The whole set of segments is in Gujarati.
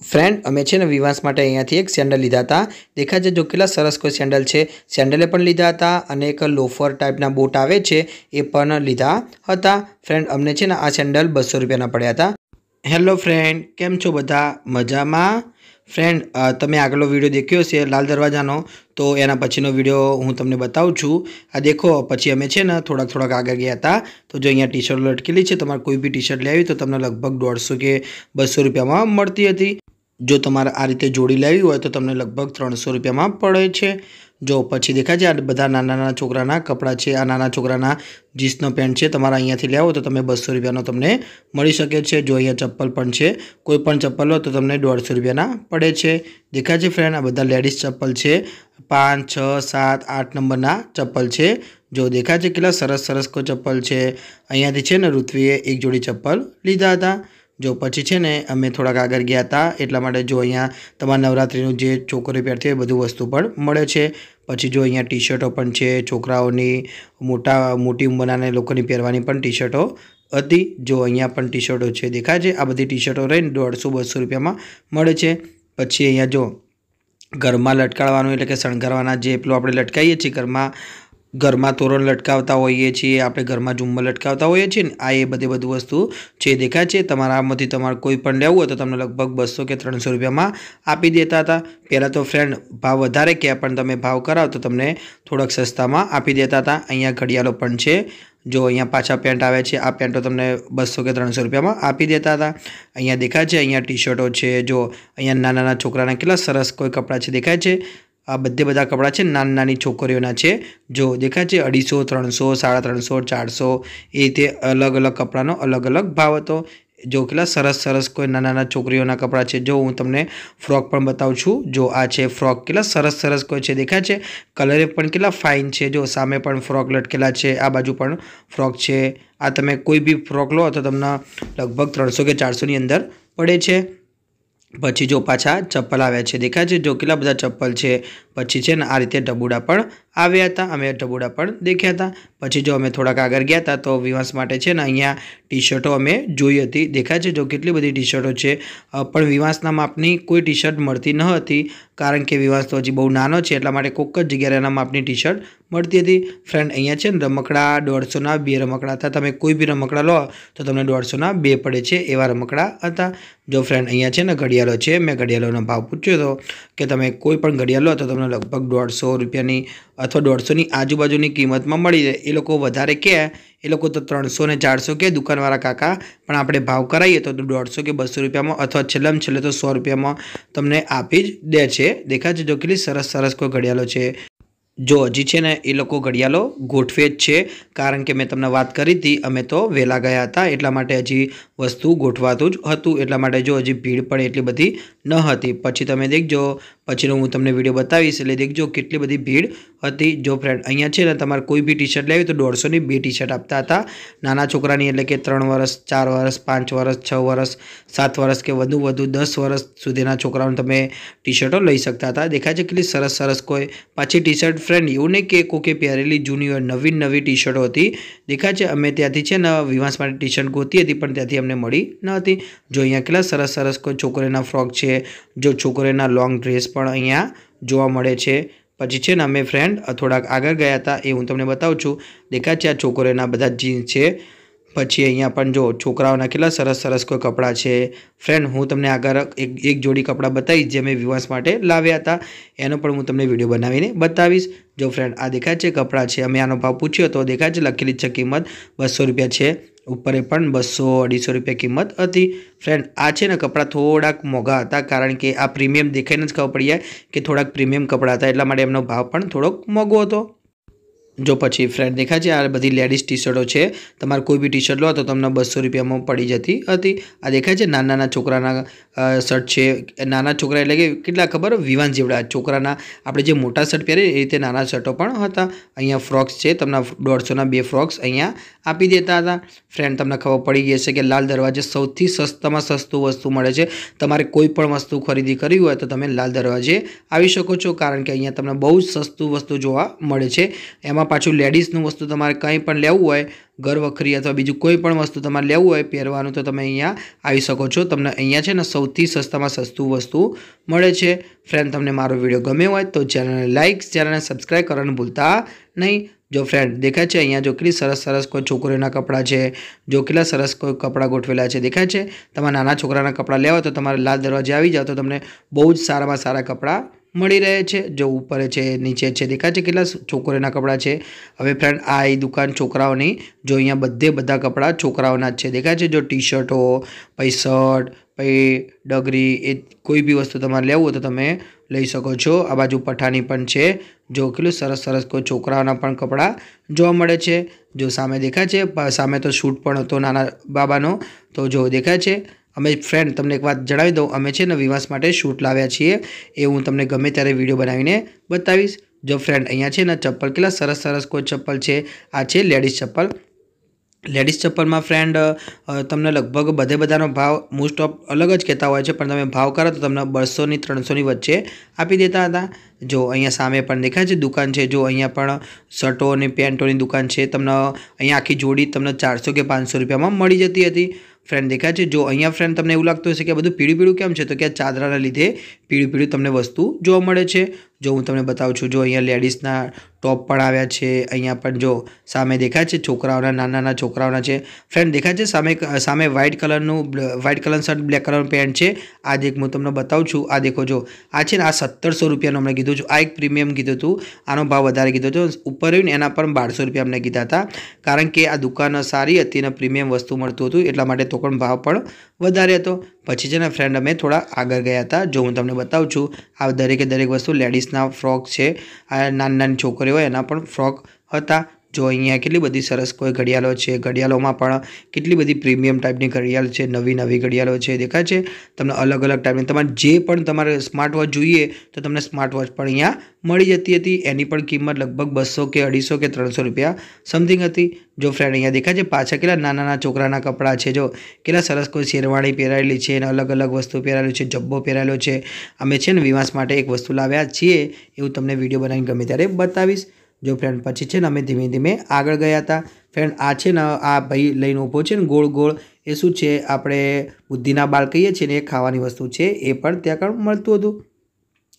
फ्रेंड अमे छे ने विवास माटे अहींयाथी एक सेंडल लीधा था। देखा छे जो केटला सरस कोई सेंडल छे। सेंडले पण लीधा था अने एक लोफर टाइपना बूट आवे छे ए पण लीधा हता। फ्रेंड अमने छे ने आ सेंडल 200 रुपियाना पड्या था। हेलो फ्रेंड, केम छो बधा? मजामां? फ्रेंड तमे आगलो विडियो देख्यो छे लाल दरवाजानो, तो एना पछीनो विडियो हूँ तमने बताऊँ छूँ। आ देखो पछी अमे छे ने थोड़ाक आगे गया था, तो जो अहींया टी शर्ट लटकेली छे, तमारे कोई भी टी शर्ट लेवी तो तमने लगभग 150 के 200 रुपियामां मळती हती। जो तमारे आ रीते जोड़ी लेवी होय तो तमने लगभग 300 रुपियामां पड़े छे। जो पछी देखाय छे आ बधा नाना नाना छोकराना कपड़ा छे। आ नाना छोकराना जीन्सनो पेंट छे। तमारे अहींयाथी लेवो तो तमे 200 रुपियानो तमने मळी शके छे। जो अहींया चप्पल पण छे, कोई पण चप्पल लो तो तमने 150 रुपियाना पड़े छे। देखाय छे फ्रेंड आ बधा लेडीज चप्पल छे। 5, 6, 7, 8 नंबरना चप्पल छे। जो देखाय छे केटला सरस सरस को चप्पल छे। अहींयाथी छे ने ऋत्वीए एक जोड़ी चप्पल लीधा हता। जो पछी छे ने अमे थोड़ाक आगळ गया था, एटला माटे जो अहींया तमारे नवरात्रिनुं जे छोकरीओ पहिरती होय बधुं वस्तु पण मळे छे। पछी जो अहींया टी शर्टो पण छे छोकराओनी, मोटी उंमरना लोकोनी पहिरवानी पण टी शर्टो हती। जो अहींया पण टी शर्टो छे देखाय छे। आ बधी टी शर्टो रहीने 150-200 रुपियामां मळे छे। पछी अहींया जो घरमां लटकाडवानुं एटले के शणगारवाना जे पेલું આપણે લટકાવીએ છીએ ઘરમાં તોરણ લટકાવતા હોઈએ છીએ, આપણે ઘરમાં ઝુમ્મર લટકાવતા હોઈએ છીએ ને, આ એ બધું વસ્તુ છે દેખાય છે। તમારામાંથી તમારે કોઈ પણ લેવું હોય તો તમને લગભગ 200 કે 300 રૂપિયામાં આપી દેતા હતા। પહેલાં તો ફ્રેન્ડ ભાવ વધારે કહે, પણ તમે ભાવ કરાવો તો તમને થોડાક સસ્તામાં આપી દેતા હતા। અહીંયા ઘડિયાળો પણ છે। जो अहींया पाछा पेंट आवे छे, आ पेंटो तमने 200 के 300 रुपियामां आपी देता था। अहींया देखाय छे अहींया टी शर्टो छे। जो अहींया नाना नाना छोकराना केटला सरस कोई कपड़ा छे देखाय छे। आ बधा कपड़ा छे नानी नानी छोकरीओना छे। जो देखाय छे 250, 300, 350, 400 ए रीते अलग अलग कपड़ानो अलग अलग भाव हतो। जो केटला सरस सरस कोई नाना नाना छोकरीओना कपड़ा छे। जो हूँ तमने फ्रॉक पण बताऊँ छूँ। जो आ छे फ्रॉक केटला सरस सरस कोई छे देखाय छे। कलरे पण केटला फाइन छे। जो सामे पण फ्रॉक लटकेला छे, आ बाजू पण फ्रॉक छे। आ तमे कोई भी फ्रॉक लो तो तमने लगभग 300 के 400 नी अंदर पड़े छे। पछी जो पाछा चप्पल आव्या छे देखाय छे। जो केटला बधा चप्पल छे। पछी छे ने आ रीते ढबूडा पण आव्या हता, अमे ढबूडा पण देख्या हता। पछी जो अमे थोड़ाक आगळ गया था तो विवास माटे छे ने अहींया टी शर्टो अमे जोई हती। देखाय छे जो केटली बधी टी शर्टो छे, पण विवासना मापनी कोई टी शर्ट मळती न हती, कारण के विवास तो हजी बहु नानो छे, एटला माटे कोक ज जग्याए एना मापनी टी शर्ट मळती हती। फ्रेंड अहींया छे ने रमकड़ा 150 ना 2 रमकड़ा हता। तमे कोई भी रमकड़ा लो तो तमने 150 ना 2 पड़े छे, एवा रमकड़ा हता। जो फ्रेंड अहींया छे ने घड़ियाळो छे। मैं घड़ियाळोनो भाव पूछ्यो तो कि तमे कोई पण घड़ियाळ लो तो तमने लगभग 150 रुपियानी अथवा 150 नी आजूबाजूनी किंमतमां मळी जाय। ए लोको वधारे कहे, ए लोको तो 300 ने 400 के दुकानवाळा काका, पण आपणे भाव कराईए तो 150 के 200 रुपियामां अथवा छेल्लामां छेल्ले तो 100 रुपियामां तमने आपी ज दे छे। देखाय छे जो केटली सरस सरस कोई घड़ियाळो छे। जो हजी छे ने ए लोको घड़ियाळो गोठवे ज छे, कारण के मैं तमने वात करी थी अमे तो वेला गया हता, एटला माटे हजी वस्तु गोठवातुं ज हतुं। एटला माटे जो हजी भीड़ पण एटली बधी न हती। पछी तमे देखजो, पछीनो हूँ तमने विडियो बतावीश એટલે देखजो केटली बधी भीड़ हती। जो फ्रेंड अहींया छे ने तमारे कोई भी टी शर्ट लेवी तो 150 ની 2 टी शर्ट आपता हता। नाना छोकरानी એટલે કે 3 વર્ષ, 4 વર્ષ, 5 વર્ષ, 6 વર્ષ, 7 વર્ષ के વધુ 10 વર્ષ સુધીના છોકરાઓને તમે ટી શર્ટો લઈ શકતા હતા। દેખાય છે કેટલી સરસ સરસ કોઈ પાછી ટી શર્ટ। फ्रेंड एवं नहीं कि कोई પહેરેલી जूनी और नवी नवी टी शर्टो थी देखाय छे। अमे त्याथी छे ने विवास माटे टी शर्ट गोती हती, पण त्याथी अमने मळी न हती। जो अहींया केटला सरस सरस कोई छोकरीना फ्रॉक छे। जो छोकरीना लॉंग ड्रेस पण अहींया जोवा मळे छे। पछी छे ने अमे फ्रेंड थोड़ाक आगळ गया था, ए हूँ तमने बताऊँ छूँ। देखाय छे आ छोकरीना बधा जीन्स छे। पछी अहींया पण जो छोकराओना केटला सरस सरस कोई कपड़ा छे। फ्रेंड हूँ तमने आगळ एक जोड़ी कपड़ा बतावीश जे मैं विवास माटे लाव्या हता, एनो पण हूँ तमने विडियो बनावीने बतावीश। जो फ्रेंड आ देखाय छे कपड़ा छे। अमे आनो भाव पूछ्यो तो देखाय छे लखेली छे किंमत 200 रुपिया छे। उपरे पण 200-250 रुपिया किंमत हती। फ्रेंड आ छे ने कपड़ा थोड़ाक मोंघा हता, कारण के आ प्रीमियम देखाईने ज खबर पड़ी जाय कि थोड़ाक प्रीमियम कपड़ा हता, एटला माटे एमनो भाव पण थोड़ोक मोंघो हतो। जो पछी फ्रेंड देखाय छे आ बधी लेडीज टी शर्टो छे। तमारे कोई भी टी शर्ट लो तो तमने 200 रुपियामां पड़ी जती हती। आ देखाय छे नाना नाना छोकराना शर्ट छे। नाना छोकरा એટલે કે કેટલા ખબર વિવાન જેવડા છોકરાના આપણે જે મોટા શર્ટ પહેરે એ રીતે નાના શર્ટો પણ હતા। અહીંયા ફ્રોક્સ છે, તમને 150 ના 2 ફ્રોક્સ અહીંયા આપી દેતા હતા। फ्रेंड तमने खबर पड़ी गई है कि लाल दरवाजे सौथी सस्तामां सस्तुं वस्तु मळे छे। तमारे कोई पण वस्तु खरीदी करवी होय तो तमे लाल दरवाजे आवी शको छो, कारण के अहींया तमने बहु सस्तुं वस्तु जोवा मळे छे। एमां એમાં પાછું લેડીઝનું વસ્તુ તમારે કંઈ પણ લેવું હોય, ઘર વખરી અથવા બીજું કોઈ પણ વસ્તુ તમારે લેવું હોય પહેરવાનું, તો તમે અહીંયા આવી શકો છો. તમને અહીંયા છે ને સૌથી સસ્તામાં સસ્તું વસ્તુ મળે છે. ફ્રેન્ડ, તમને મારો વિડીયો ગમ્યો હોય તો ચેનલને લાઇક, ચેનલને સબસ્ક્રાઈબ કરવાનું ભૂલતા નહીં. જો ફ્રેન્ડ દેખાય છે અહીંયા જો કેટલી સરસ સરસ કોઈ છોકરીઓના કપડાં છે, જો કેટલા સરસ કોઈ કપડાં ગોઠવેલા છે દેખાય છે. તમારા નાના છોકરાના કપડાં લેવા તો તમારે લાલ દરવાજે આવી જાઓ તો તમને બહુ જ સારામાં સારા કપડાં મળી રહે છે. જો ઉપર છે, નીચે છે, દેખાય છે કેટલા છોકરીઓના કપડાં છે. હવે ફ્રેન્ડ આ એ દુકાન છોકરાઓની, જો અહીંયા બધા કપડાં છોકરાઓના જ છે દેખાય છે. જો ટી શર્ટો, પછી શર્ટ, પછી ડગરી, એ કોઈ બી વસ્તુ તમારે લેવું હોય તો તમે લઈ શકો છો. આ બાજુ પઠાની પણ છે. જો કેટલું સરસ સરસ કોઈ છોકરાઓના પણ કપડાં જોવા મળે છે. જો સામે દેખાય છે, સામે તો શૂટ પણ હતો નાના બાબાનો, તો જો દેખાય છે. અમે ફ્રેન્ડ તમને એક વાત જણાવી દઉં, અમે છે ને વિવાસ માટે શૂટ લાવ્યા છીએ, એ હું તમને ગમે ત્યારે વિડીયો બનાવીને બતાવીશ. જો ફ્રેન્ડ અહીંયા છે ને ચપ્પલ, કેટલા સરસ સરસ કોઈ ચપ્પલ છે. આ છે લેડીઝ ચપ્પલ. લેડીઝ ચપ્પલમાં ફ્રેન્ડ તમને લગભગ બધાનો ભાવ મોસ્ટ ઓફ અલગ જ કહેતા હોય છે, પણ તમે ભાવ કરો તો તમને 200 થી 300 વચ્ચે આપી દેતા હતા. જો અહીંયા સામે પણ દેખાય છે દુકાન છે. જો અહીંયા પણ શર્ટો અને પેન્ટોની દુકાન છે. તમને અહીંયા આખી જોડી તમને 400 કે 500 રૂપિયામાં મળી જતી હતી. ફ્રેન્ડ દેખાય છે. જો અહીંયા ફ્રેન્ડ તમને એવું લાગતું હશે કે બધું પીળું કેમ છે, તો કે ચાદરાના લીધે પીળું તમને વસ્તુ જોવા મળે છે. જો હું તમને બતાવું છું, જો અહીંયા લેડીઝના ટોપ પણ આવ્યા છે. અહીંયા પણ જો સામે દેખાય છે છોકરાઓના, નાના છોકરાઓના છે. ફ્રેન્ડ દેખાય છે સામે વ્હાઇટ કલરનું શર્ટ, બ્લેક કલરનું પેન્ટ છે. આ દેખ હું તમને બતાવું છું. આ દેખો, જો આ છે ને આ 1700 રૂપિયાનું અમને કીધું છું. આ એક પ્રીમિયમ કીધું હતું, આનો ભાવ વધારે કીધો હતો. ઉપર રહ્યું ને એના પર 1200 રૂપિયા અમને કીધા હતા, કારણ કે આ દુકાન સારી હતી અને પ્રીમિયમ વસ્તુ મળતું હતું, એટલા માટે તો પણ ભાવ પણ વધારે હતો. પછી છે ને ફ્રેન્ડ અમે થોડા આગળ ગયા હતા. જો હું તમને બતાવું છું, આ દરેક વસ્તુ લેડીઝના ફ્રોક છે. આ નાની છોકરીઓ હોય એના પણ ફ્રોક હતા. જો અહીંયા કેટલી બધી સરસ કોઈ ઘડિયાળો છે. ઘડિયાળોમાં પણ કેટલી બધી પ્રીમિયમ ટાઈપની ઘડિયાળ છે. નવી ઘડિયાળો છે દેખાય છે. તમને અલગ ટાઈપની તમારે જે પણ તમારે સ્માર્ટ વોચ જોઈએ તો તમને સ્માર્ટ વોચ પણ અહીંયા મળી જતી હતી. એની પણ કિંમત લગભગ 200 કે 250 કે 300 રૂપિયા સમથિંગ હતી. જો ફ્રેન્ડ અહીંયા દેખાય છે પાછા કેટલા નાના છોકરાના કપડાં છે. જો કેટલા સરસ કોઈ શેરવાણી પહેરાયેલી છે અને અલગ વસ્તુ પહેરાયેલી છે, જબ્બો પહેરાયેલો છે. અમે છે ને વિવાસ માટે એક વસ્તુ લાવ્યા છીએ, એવું તમને વિડીયો બનાવીને ગમે ત્યારે બતાવીશ. જો ફ્રેન્ડ પછી છે ને અમે ધીમે આગળ ગયા હતા. ફ્રેન્ડ આ છે ને આ ભાઈ લઈને ઊભો છે ને ગોળ, એ શું છે, આપણે બુદ્ધિના બાળ કહીએ છીએ ને, એ ખાવાની વસ્તુ છે. એ પણ ત્યાં આગળ મળતું હતું.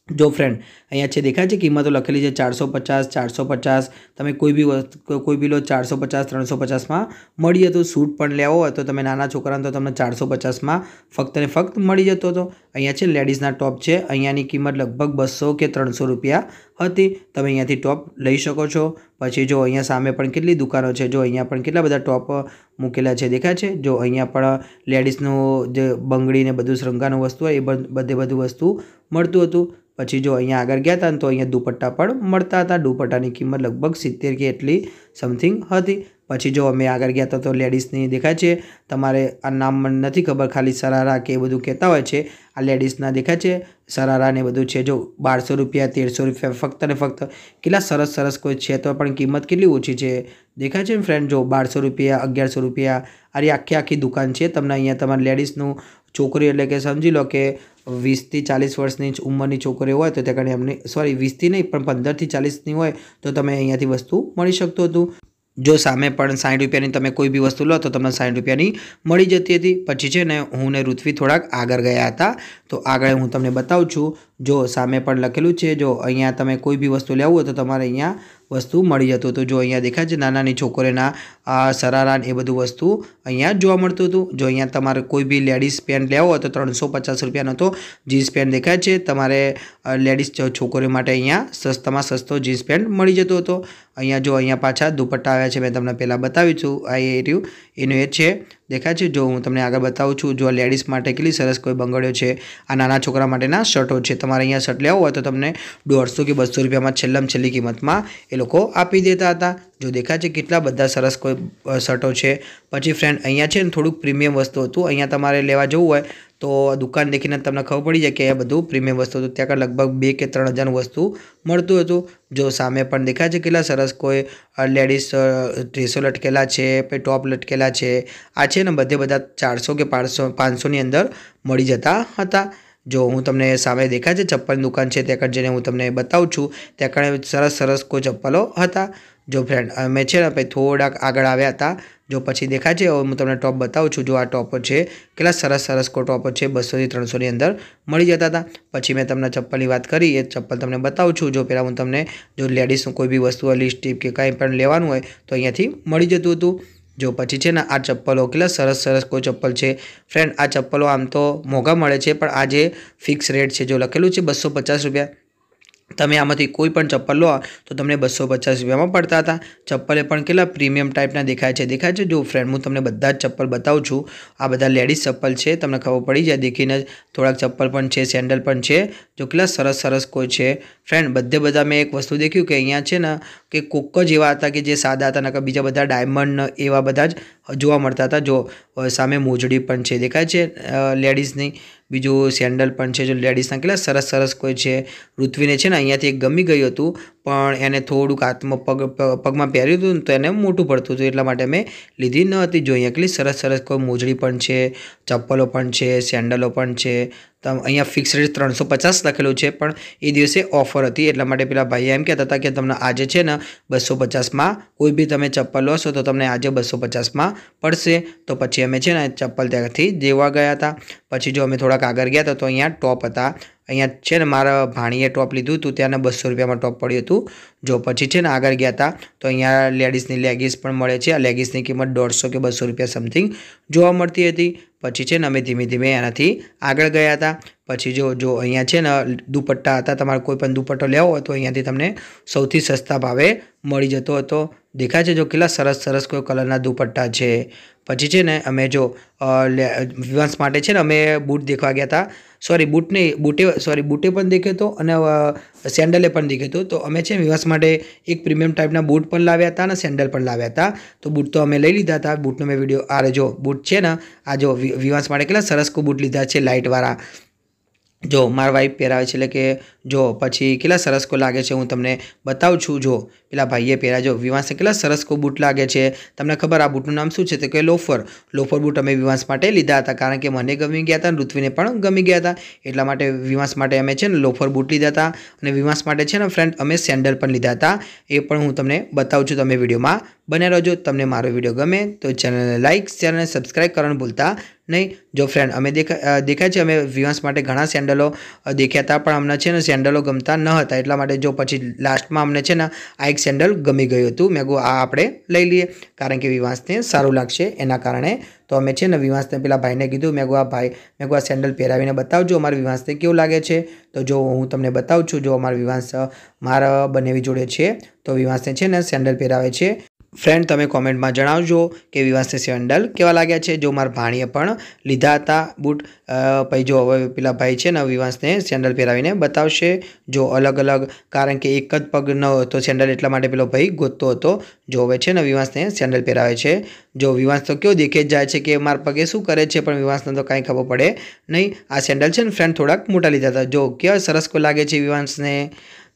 જો ફ્રેન્ડ અહીંયા છે દેખાય છે કિંમતો લખેલી છે 450. તમે કોઈ બી લો 450 350માં મળી જતું. સૂટ પણ લેવો હોય તો તમે નાના છોકરાને તો તમને 450માં ફક્ત ને ફક્ત મળી જતો હતો. અહીંયા છે લેડીઝના ટોપ છે. અહીંયાની કિંમત લગભગ 200 કે 300 રૂપિયા હતી. તમે અહીંયાથી ટોપ લઈ શકો છો. પછી જો અહીંયા સામે પણ કેટલી દુકાનો છે. જો અહીંયા પણ કેટલા બધા ટોપ મૂકેલા છે દેખાય છે. જો અહીંયા પણ લેડીઝનું જે બંગડી ને બધું શૃંગારનું વસ્તુ હોય એ બધું વસ્તુ મળતું હતું. પછી જો અહીંયા આગળ ગયા હતા તો અહીંયા દુપટ્ટા પણ મળતા હતા. દુપટ્ટાની કિંમત લગભગ 70 કે એટલી સમથિંગ હતી. પછી જો અમે આગળ ગયા હતા તો લેડીઝની દેખાય છે. તમારે આ નામ મને નથી ખબર, ખાલી સરારા કે એ બધું કહેતા હોય છે. આ લેડીઝના દેખાય છે સરારા ને બધું છે. જો 1200 રૂપિયા 1300 રૂપિયા ફક્ત ને ફક્ત. કેટલા સરસ કોઈ છે તો પણ કિંમત કેટલી ઓછી છે દેખાય છે ને ફ્રેન્ડ. જો 1200 રૂપિયા 1100 રૂપિયા આ આખી દુકાન છે. તમને અહીંયા તમારે લેડીઝનું છોકરી એટલે કે સમજી લો કે 20 થી 40 વર્ષની ઉંમરની છોકરીઓ હોય તો ત્યાં આગળ અમને 20 થી નહીં પણ 15 થી 40ની હોય તો તમે અહીંયાથી વસ્તુ મળી શકતું હતું. જો સામે પણ 60 રૂપિયાની તમે કોઈ બી વસ્તુ લો તો તમને 60 રૂપિયાની મળી જતી હતી. પછી છે ને હું ને ઋત્વી થોડાક આગળ ગયા હતા, તો આગળ હું તમને બતાવું છું. જો સામે પણ લખેલું છે. જો અહીંયા તમે કોઈ બી વસ્તુ લેવું હોય તો તમારે અહીંયા વસ્તુ મળી જતું હતું. જો અહીંયા દેખાય છે નાની છોકરીઓના સરારા એ બધું વસ્તુ અહીંયા જોવા મળતું હતું. જો અહીંયા તમારે કોઈ બી લેડીઝ પેન્ટ લેવો હોય તો 350 રૂપિયાનો હતો. જીન્સ પેન્ટ દેખાય છે. તમારે લેડીઝ છોકરીઓ માટે અહીંયા સસ્તામાં સસ્તો જીન્સ પેન્ટ મળી જતો હતો. અહીંયા પાછા દુપટ્ટા આવ્યા છે. મેં તમને પહેલાં બતાવ્યું છું. આ એ રહ્યું એનું એ છે દેખાય છે. જો હું તમને આગળ બતાવું છું. જો લેડીઝ માટે કેટલી સરસ કોઈ બંગડીઓ છે. આ નાના છોકરા માટેના શર્ટો છે. તમારે અહીંયા શર્ટ લેવો હોય તો તમને 150 કે 200 રૂપિયામાં છેલ્લી કિંમતમાં એ લોકો આપી દેતા હતા. જો દેખાય છે કેટલા બધા સરસ કોઈ શર્ટો છે. પછી ફ્રેન્ડ અહીંયા છે ને થોડુંક પ્રીમિયમ વસ્તુ હતું. અહીંયા તમારે લેવા જવું હોય તો દુકાન દેખીને તમને ખબર પડી જાય કે આ બધું પ્રીમિયમ વસ્તુ હતું. ત્યાં લગભગ 2 કે 3 હજારનું વસ્તુ મળતું હતું. જો સામે પણ દેખાય છે કેટલા સરસ કોઈ લેડીઝ ડ્રેસો લટકેલા છે, પછી ટોપ લટકેલા છે. આ છે ને બધા 400 કે 500ની અંદર મળી જતા હતા. જો હું તમને સામે દેખાય છે ચપ્પલની દુકાન છે ત્યાં આગળ જઈને હું તમને બતાવું છું. ત્યાં આગળ સરસ સરસ કોઈ ચપ્પલો હતા. જો ફ્રેન્ડ અમે છે ને પછી થોડાક આગળ આવ્યા હતા. જો પછી દેખાય છે હું તમને ટોપ બતાવું છું. જો આ ટોપ છે કેટલા સરસ સરસ કોઈ ટોપ છે 200 થી 300ની અંદર મળી જતા હતા. પછી મેં તમને ચપ્પલની વાત કરી એ ચપ્પલ તમને બતાવું છું. જો પહેલાં હું તમને જો લેડીઝનું કોઈ બી વસ્તુ લિપસ્ટિક કે કાંઈ પણ લેવાનું હોય તો અહીંયાથી મળી જતું હતું. જો પછી છે ને આ ચપ્પલો કેટલા સરસ સરસ કોઈ ચપ્પલ છે. ફ્રેન્ડ આ ચપ્પલો આમ તો મોંઘા મળે છે પણ આ જે ફિક્સ રેટ છે જો લખેલું છે 250 રૂપિયા. તમે આમાંથી કોઈ પણ ચપ્પલ લો તો તમને 250 રૂપિયામાં પડતા હતા. ચપ્પલે પણ કેટલા પ્રીમિયમ ટાઈપના દેખાય છે. જો ફ્રેન્ડ હું તમને બધા જ ચપ્પલ બતાવું છું. આ બધા લેડીઝ ચપ્પલ છે, તમને ખબર પડી જાય દેખીને. થોડાક ચપ્પલ પણ છે, સેન્ડલ પણ છે. જો કેટલા સરસ સરસ કોઈ છે. ફ્રેન્ડ બધા મેં એક વસ્તુ દેખ્યું કે અહીંયા છે ને કે કોક જ એવા હતા કે જે સાદા હતા, નકર બીજા બધા ડાયમંડ એવા બધા જ જોવા મળતા હતા. જો સામે મોજડી પણ છે દેખાય છે લેડીઝની. બીજું સેન્ડલ પણ છે જો લેડીઝના કેટલા સરસ સરસ કોઈ છે. ઋત્વીને છે ને અહીંયાથી એક ગમી ગયું હતું પણ એને થોડુંક હાથમાં પગમાં પહેર્યું હતું તો એને મોટું પડતું હતું એટલા માટે મેં લીધી ન હતી. જો અહીંયા કેટલી સરસ સરસ કોઈ મોજડી પણ છે, ચપ્પલો પણ છે, સેન્ડલો પણ છે. અહીંયા ફિક્સ રેટ 350 લખેલું છે પણ એ દિવસે ઓફર હતી એટલા માટે પેલા ભાઈએ એમ કહેતા હતા કે તમને આજે છે ને 250માં કોઈ બી તમે ચપ્પલ લો છો તો તમને આજે 250માં પડશે. તો પછી અમે છે ને ચપ્પલ ત્યાંથી દેવા ગયા હતા. પછી જો અમે થોડાક આગળ ગયા હતા તો અહીંયા ટોપ હતા. અહીંયા છે ને મારા ભાણીએ ટોપ લીધું હતું ત્યાંને 200 રૂપિયામાં ટોપ પડ્યું હતું. જો પછી છે ને આગળ ગયા હતા તો અહીંયા લેડીઝની લેગીસ પણ મળે છે. આ લેગીસની કિંમત 150 કે 200 રૂપિયા સમથિંગ જોવા મળતી હતી. પછી છે ને અમે ધીમે ધીમે એનાથી આગળ ગયા હતા. પછી જો અહીંયા છે ને દુપટ્ટા હતા. તમારે કોઈ પણ દુપટ્ટો લેવો હોય તો અહીંયાથી તમને સૌથી સસ્તા ભાવે મળી જતો હતો. દેખાય છે જો કેટલા સરસ સરસ કોઈ કલરના દુપટ્ટા છે. પછી છે ને અમે જો વિવાંશ માટે છે ને અમે બૂટ દેખવા ગયા હતા. બૂટે પણ દેખ્યો હતો અને સેન્ડલે પણ દેખ્યો હતો. તો અમે છે વિવાંશ માટે એક પ્રીમિયમ ટાઈપના બૂટ પણ લાવ્યા હતા અને સેન્ડલ પણ લાવ્યા હતા. તો બૂટ તો અમે લઈ લીધા હતા. બૂટનો મેં વિડીયો જો બૂટ છે ને આ જો વિવાંશ માટે કેટલા સરસ કોઈ બૂટ લીધા છે લાઇટવાળા. જો મારા વાઈફ પહેરાવે છે એટલે કે જો પછી કેટલા સરસ કો લાગે છે હું તમને બતાવું છું. જો પેલા ભાઈએ પહેર્યા જો વિવાંશને કેટલા સરસ કો બૂટ લાગે છે. તમને ખબર આ બૂટનું નામ શું છે તો કે લોફર બૂટ અમે વિવાંશ માટે લીધા હતા કારણ કે મને ગમી ગયા હતા અને ઋત્વીને પણ ગમી ગયા હતા. એટલા માટે વિવાંશ માટે અમે છે ને લોફર બૂટ લીધા હતા અને વિવાંશ માટે છે ને ફ્રેન્ડ અમે સેન્ડલ પણ લીધા હતા. એ પણ હું તમને બતાવું છું. તમે વિડીયોમાં બને રહેજો. તમને મારો વિડીયો ગમે તો ચેનલને લાઇક શેર અને સબસ્ક્રાઈબ કરવાનું ભૂલતા નહીં. જો ફ્રેન્ડ અમે દેખાય છે અમે વિવાંશ માટે ઘણા સેન્ડલો દેખ્યા હતા પણ અમને છે ને સેન્ડલો ગમતા ન હતા. એટલા માટે જો પછી લાસ્ટમાં અમને છે ને આ એક સેન્ડલ ગમી ગયું હતું. મેં કહું આ આપણે લઈ લઈએ કારણ કે વિવાંશને સારું લાગશે એના કારણે. તો અમે છે ને વિવાંશને પેલા ભાઈને કીધું મેં કહું આ સેન્ડલ પહેરાવીને બતાવજો અમારા વિવાંશને કેવું લાગે છે. તો જો હું તમને બતાવું છું. જો અમારા વિવાંશ મારા બંનેવી જોડે છે તો વિવાંશને છે ને સેન્ડલ પહેરાવે છે. ફ્રેન્ડ તમે કોમેન્ટમાં જણાવજો કે વિવાંશને સેન્ડલ કેવા લાગ્યા છે. જો મારા ભાણીએ પણ લીધા હતા બૂટ. પછી જો હવે પેલા ભાઈ છે ને વિવાંશને સેન્ડલ પહેરાવીને બતાવશે. જો અલગ અલગ કારણ કે એક જ પગ ન હતો સેન્ડલ એટલા માટે પેલો ભાઈ ગોતતો હતો. જો હવે છે ને વિવાંશને સેન્ડલ પહેરાવે છે. જો વિવાંશ તો કેવો દેખે જ જાય છે કે મારા પગે શું કરે છે પણ વિવાંશને તો કાંઈ ખબર પડે નહીં. આ સેન્ડલ છે ને ફ્રેન્ડ થોડાક મોટા લીધા હતા. જો કેવા સરસ કો લાગે છે વિવાંશને.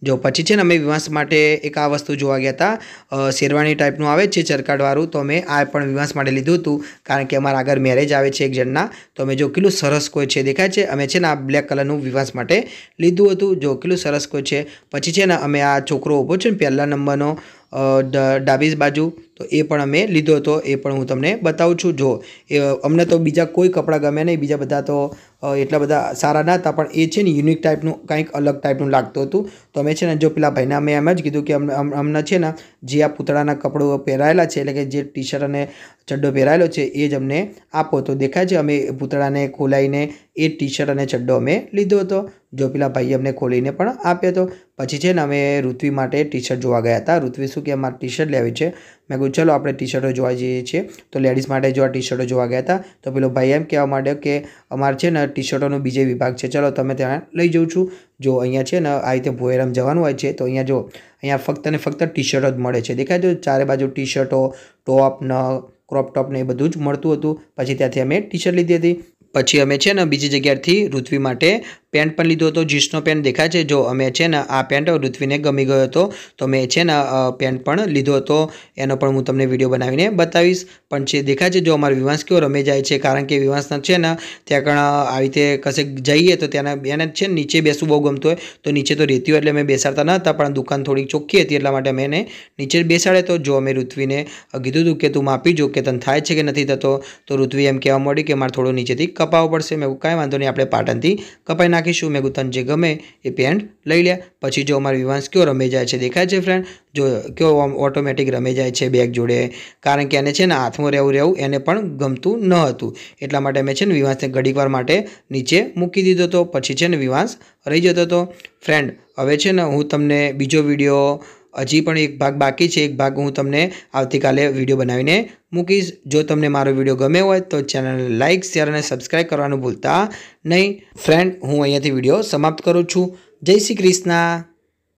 જો પછી છે ને અમે વિવાંશ માટે એક આ વસ્તુ જોવા ગયા હતા. શેરવાણી ટાઈપનું આવે છે ચરકાટવાળું. તો અમે આ પણ વિવાંશ માટે લીધું હતું કારણ કે અમારા આગળ મેરેજ આવે છે એક જણના. તો અમે જો કેટલું સરસ કોઈ છે દેખાય છે. અમે છે ને આ બ્લેક કલરનું વિવાંશ માટે લીધું હતું. જો કેટલું સરસ કોઈ છે. પછી છે ને અમે આ છોકરો ઊભો છે ને પહેલા નંબરનો ડાબી બાજુ તો એ પણ અમે લીધો હતો. એ પણ હું તમને બતાવું છું. જો અમને તો બીજા કોઈ કપડાં ગમે નહીં. બીજા બધા તો એટલા બધા સારા ના હતા પણ એ છે ને યુનિક ટાઈપનું કંઈક અલગ ટાઈપનું લાગતું હતું. તો અમે છે ને જો પેલા ભાઈને અમે એમ જ કીધું કે અમને છે ને જે આ પૂતળાના કપડો પહેરાયેલા છે એટલે કે જે ટી શર્ટ અને ચડ્ડો પહેરાયેલો છે એ જ અમને આપો. તો દેખાય છે અમે પૂતળાને ખોલાઈને એ ટી શર્ટ અને ચડ્ડો અમે લીધો હતો. જો પેલા ભાઈએ અમને ખોલીને પણ આપ્યો હતો. પછી છે ને અમે ઋત્વી માટે ટી શર્ટ જોવા ગયા હતા. ઋત્વી શું કે અમારે ટી શર્ટ લેવી છે. મેં કહ્યું ચલો આપણે ટી શર્ટો જોવા જઈએ છીએ. તો લેડીઝ માટે જો આ ટી શર્ટો જોવા ગયા હતા તો પેલો ભાઈ એમ કહેવા માંડ્યો કે અમારે છે ને ટી શર્ટોનો બીજો વિભાગ છે, ચલો તમે ત્યાં લઈ જાઉં છું. જો અહીંયા છે ને આ રીતે ભોયરામ જવાનું હોય છે તો અહીંયા જો અહીંયા ફક્ત ને ફક્ત ટી શર્ટો જ મળે છે. દેખાય જો ચારે બાજુ ટી શર્ટો, ટોપ ને ક્રોપ ટોપ ને એ બધું જ મળતું હતું. પછી ત્યાંથી અમે ટી શર્ટ લીધી હતી. પછી અમે છે ને બીજી જગ્યાએથી ઋત્વી માટે પેન્ટ પણ લીધો હતો, જીન્સનો પેન્ટ દેખાય છે જો અમે છે ને આ પેન્ટ ઋત્વીને ગમી ગયો હતો તો મેં છે ને પેન્ટ પણ લીધો હતો, એનો પણ હું તમને વિડીયો બનાવીને બતાવીશ. પણ છે દેખાય છે જો અમારો વિવાંશ કેવો રમે જાય છે, કારણ કે વિવાંશના છે ને ત્યાં આગળ આવી રીતે કશે જઈએ તો ત્યાંના એને છે ને નીચે બેસવું બહુ ગમતું હોય, તો નીચે તો રહેતી હોય એટલે મેં બેસાડતા ન હતા, પણ દુકાન થોડીક ચોખ્ખી હતી એટલા માટે મેં એને નીચે બેસાડે. તો જો અમે ઋત્વીને કીધું હતું કે તું માપી જો કે તને થાય છે કે નથી થતો, તો ઋત્વી એમ કહેવા માંડી કે મારે થોડું નીચેથી કપાવવો પડશે. મેં કાંઈ વાંધો નહીં, આપણે પાટણથી કપાઈ નાખીશું. મેં તને જે ગમે એ પેન્ટ લઈ લે. પછી જો અમારો વિવાંશ કેવો રમે જાય છે દેખાય છે ફ્રેન્ડ, જો કેવો ઓટોમેટિક રમે જાય છે બેગ જોડે, કારણ કે એને છે ને હાથમાં રહેવું એને પણ ગમતું ન હતું, એટલા માટે મેં છે ને વિવાંશને ઘડીકવાર માટે નીચે મૂકી દીધો હતો. પછી છે ને વિવાંશ રહી જતો હતો. ફ્રેન્ડ હવે છે ને હું તમને બીજો વિડીયો, હજી પણ એક ભાગ બાકી છે, એક ભાગ હું તમને આવતીકાલે વિડીયો બનાવીને મૂકીશ. જો તમને મારો વિડીયો ગમે હોય તો ચેનલને લાઇક, શેર અને સબસ્ક્રાઈબ કરવાનું ભૂલતા નહીં. ફ્રેન્ડ હું અહીંયાથી વિડીયો સમાપ્ત કરું છું. જય શ્રી કૃષ્ણ.